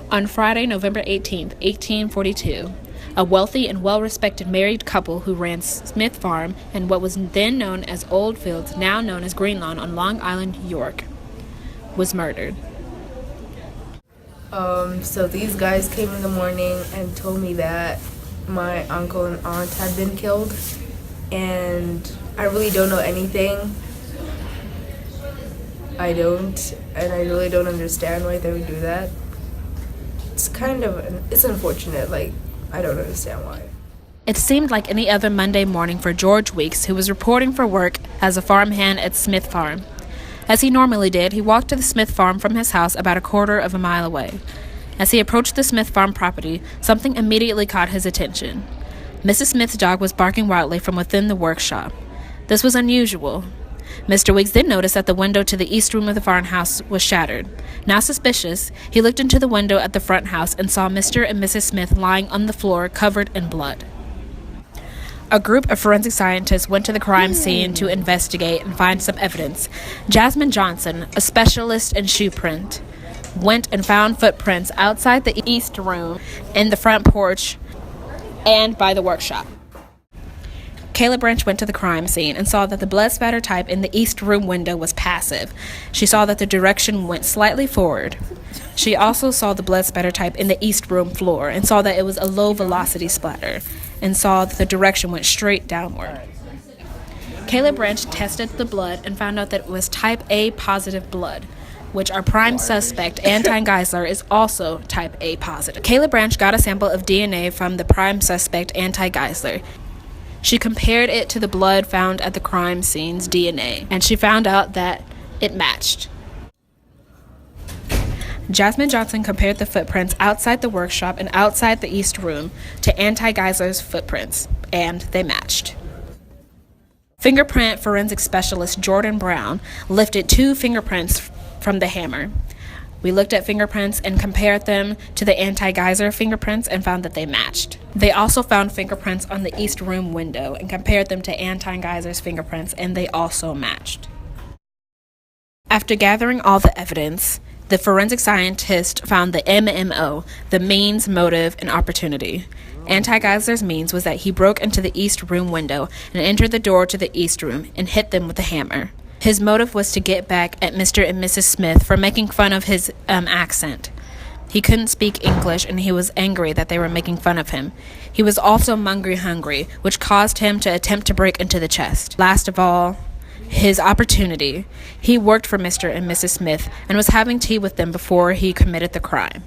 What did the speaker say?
On Friday, November 18th, 1842, a wealthy and well-respected married couple who ran Smith Farm and what was then known as Old Fields, now known as Greenlawn on Long Island, York, was murdered. So these guys came in the morning and told me that my uncle and aunt had been killed, and I really don't know anything. I really don't understand why they would do that. It's unfortunate, I don't understand why. It seemed like any other Monday morning for George Weeks, who was reporting for work as a farmhand at Smith Farm. As he normally did, he walked to the Smith Farm from his house about a quarter of a mile away. As he approached the Smith Farm property, something immediately caught his attention. Mrs. Smith's dog was barking wildly from within the workshop. This was unusual. Mr. Weeks then noticed that the window to the east room of the farmhouse was shattered. Now suspicious, he looked into the window at the front house and saw Mr. and Mrs. Smith lying on the floor covered in blood. A group of forensic scientists went to the crime scene to investigate and find some evidence. Jasmine Johnson, a specialist in shoe print, went and found footprints outside the east room, in the front porch, and by the workshop. Kayla Branch went to the crime scene and saw that the blood spatter type in the east room window was passive. She saw that the direction went slightly forward. She also saw the blood spatter type in the east room floor and saw that it was a low velocity splatter and saw that the direction went straight downward. Kayla Branch tested the blood and found out that it was type A positive blood, which our prime suspect, Anton Geisler, is also type A positive. Kayla Branch got a sample of DNA from the prime suspect, Anton Geisler. She compared it to the blood found at the crime scene's DNA, and she found out that it matched. Jasmine Johnson compared the footprints outside the workshop and outside the east room to Anton Geisler's footprints, and they matched. Fingerprint forensic specialist Jordan Brown lifted 2 fingerprints from the hammer. We looked at fingerprints and compared them to the Anti-Geyser fingerprints and found that they matched. They also found fingerprints on the east room window and compared them to Anti-Geyser's fingerprints, and they also matched. After gathering all the evidence, the forensic scientist found the MMO, the means, motive, and opportunity. Anti-Geyser's means was that he broke into the east room window and entered the door to the east room and hit them with a hammer. His motive was to get back at Mr. and Mrs. Smith for making fun of his accent. He couldn't speak English, and he was angry that they were making fun of him. He was also hungry, which caused him to attempt to break into the chest. Last of all, his opportunity. He worked for Mr. and Mrs. Smith and was having tea with them before he committed the crime.